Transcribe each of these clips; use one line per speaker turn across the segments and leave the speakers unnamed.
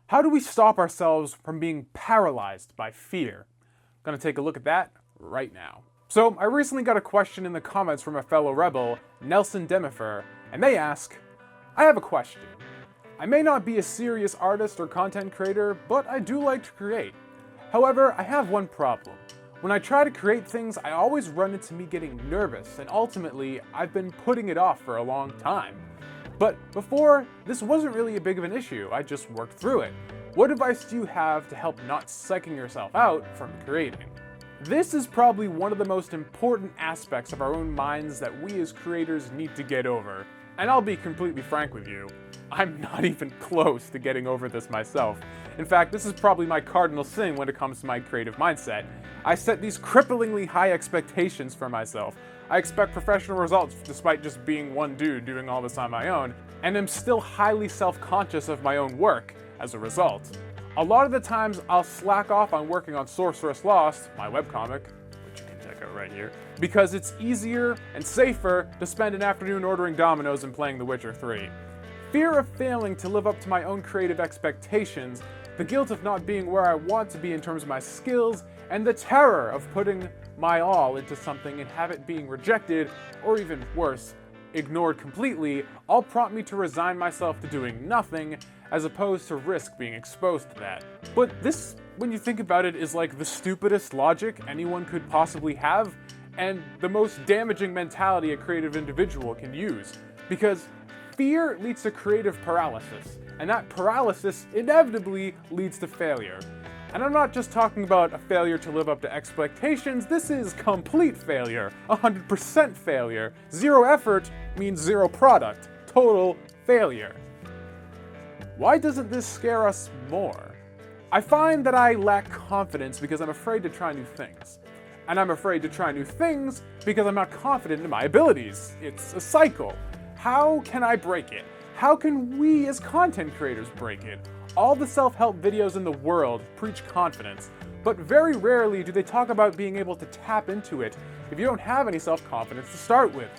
How do we stop ourselves from being paralyzed by fear? I'm gonna take a look at that right now. So, I recently got a question in the comments from a fellow rebel, Nelson Demifer, and they ask, I have a question. I may not be a serious artist or content creator, but I do like to create. However, I have one problem. When I try to create things, I always run into me getting nervous, and ultimately, I've been putting it off for a long time. But before, this wasn't really a big of an issue, I just worked through it. What advice do you have to help not psyching yourself out from creating? This is probably one of the most important aspects of our own minds that we as creators need to get over. And I'll be completely frank with you, I'm not even close to getting over this myself. In fact, this is probably my cardinal sin when it comes to my creative mindset. I set these cripplingly high expectations for myself. I expect professional results despite just being one dude doing all this on my own, and am still highly self-conscious of my own work as a result. A lot of the times I'll slack off on working on Sorceress Lost, my webcomic, which you can check out right here, because it's easier and safer to spend an afternoon ordering Domino's and playing The Witcher 3. Fear of failing to live up to my own creative expectations, the guilt of not being where I want to be in terms of my skills, and the terror of putting my all into something and have it being rejected, or even worse, ignored completely, all prompt me to resign myself to doing nothing, as opposed to risk being exposed to that. But this, when you think about it, is like the stupidest logic anyone could possibly have, and the most damaging mentality a creative individual can use. Because fear leads to creative paralysis, and that paralysis inevitably leads to failure. And I'm not just talking about a failure to live up to expectations, this is complete failure, 100% failure. Zero effort means zero product, total failure. Why doesn't this scare us more? I find that I lack confidence because I'm afraid to try new things. And I'm afraid to try new things because I'm not confident in my abilities. It's a cycle. How can I break it? How can we as content creators break it? All the self-help videos in the world preach confidence, but very rarely do they talk about being able to tap into it if you don't have any self-confidence to start with.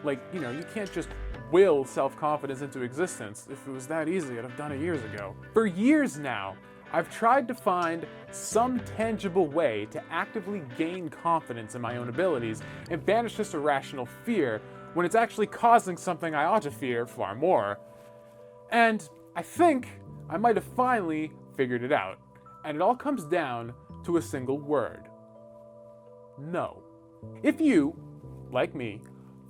Like, you can't just will self-confidence into existence. If it was that easy, I'd have done it years ago. For years now, I've tried to find some tangible way to actively gain confidence in my own abilities and banish this irrational fear when it's actually causing something I ought to fear far more. And I think I might have finally figured it out. And it all comes down to a single word. No. If you, like me,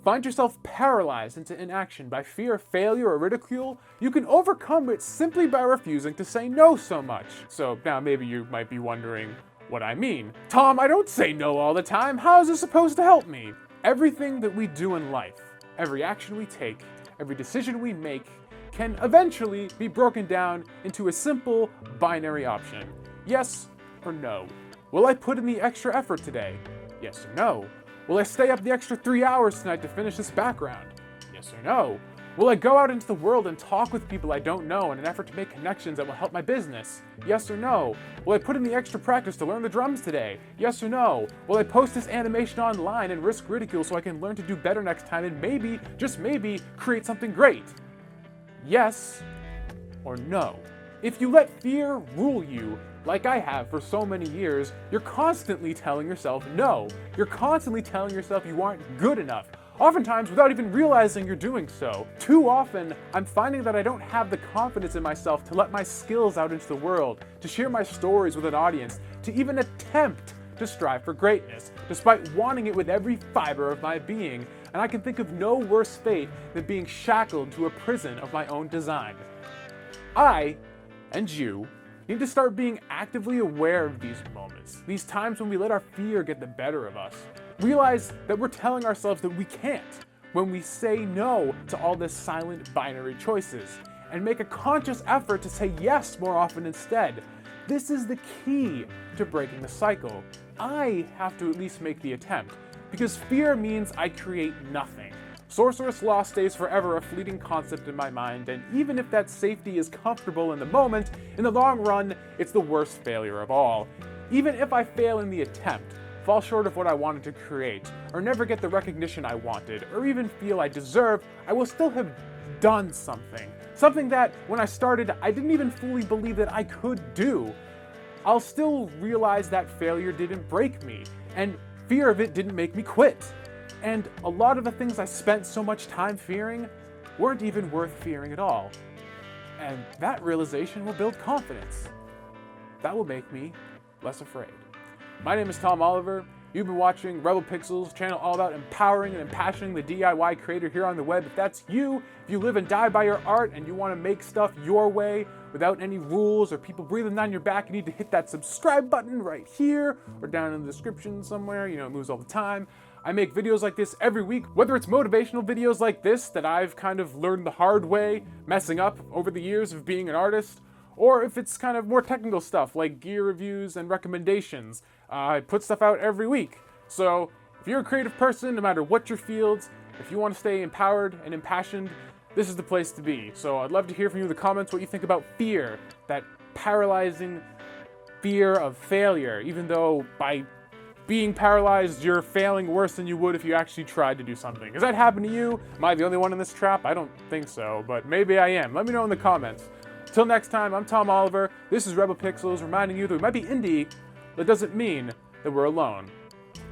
find yourself paralyzed into inaction by fear of failure or ridicule, you can overcome it simply by refusing to say no so much. So now maybe you might be wondering what I mean. Tom, I don't say no all the time. How is this supposed to help me? Everything that we do in life, every action we take, every decision we make, can eventually be broken down into a simple binary option. Yes or no. Will I put in the extra effort today? Yes or no. Will I stay up the extra 3 hours tonight to finish this background? Yes or no. Will I go out into the world and talk with people I don't know in an effort to make connections that will help my business? Yes or no. Will I put in the extra practice to learn the drums today? Yes or no. Will I post this animation online and risk ridicule so I can learn to do better next time and maybe, just maybe, create something great? Yes or no. If you let fear rule you, like I have for so many years, you're constantly telling yourself no. You're constantly telling yourself you aren't good enough, oftentimes without even realizing you're doing so. Too often, I'm finding that I don't have the confidence in myself to let my skills out into the world, to share my stories with an audience, to even attempt to strive for greatness, despite wanting it with every fiber of my being. And I can think of no worse fate than being shackled to a prison of my own design. I, and you, need to start being actively aware of these moments, these times when we let our fear get the better of us. Realize that we're telling ourselves that we can't when we say no to all this silent binary choices, and make a conscious effort to say yes more often instead. This is the key to breaking the cycle. I have to at least make the attempt, because fear means I create nothing. Sorceress Lost stays forever a fleeting concept in my mind, and even if that safety is comfortable in the moment, in the long run, it's the worst failure of all. Even if I fail in the attempt, fall short of what I wanted to create, or never get the recognition I wanted, or even feel I deserve, I will still have done something. Something that, when I started, I didn't even fully believe that I could do. I'll still realize that failure didn't break me, and fear of it didn't make me quit. And a lot of the things I spent so much time fearing weren't even worth fearing at all. And that realization will build confidence. That will make me less afraid. My name is Tom Oliver. You've been watching Rebel Pixels, channel all about empowering and impassioning the DIY creator here on the web. If that's you, if you live and die by your art and you want to make stuff your way without any rules or people breathing down your back, you need to hit that subscribe button right here or down in the description somewhere. You know, it moves all the time. I make videos like this every week, whether it's motivational videos like this that I've kind of learned the hard way, messing up over the years of being an artist, or if it's kind of more technical stuff like gear reviews and recommendations. I put stuff out every week. So if you're a creative person, no matter what your fields, if you want to stay empowered and impassioned, this is the place to be. So I'd love to hear from you in the comments what you think about fear, that paralyzing fear of failure, even though by being paralyzed, you're failing worse than you would if you actually tried to do something. Does that happen to you? Am I the only one in this trap? I don't think so, but maybe I am. Let me know in the comments. Till next time, I'm Tom Oliver. This is Rebel Pixels, reminding you that we might be indie, but it doesn't mean that we're alone.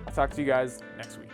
I'll talk to you guys next week.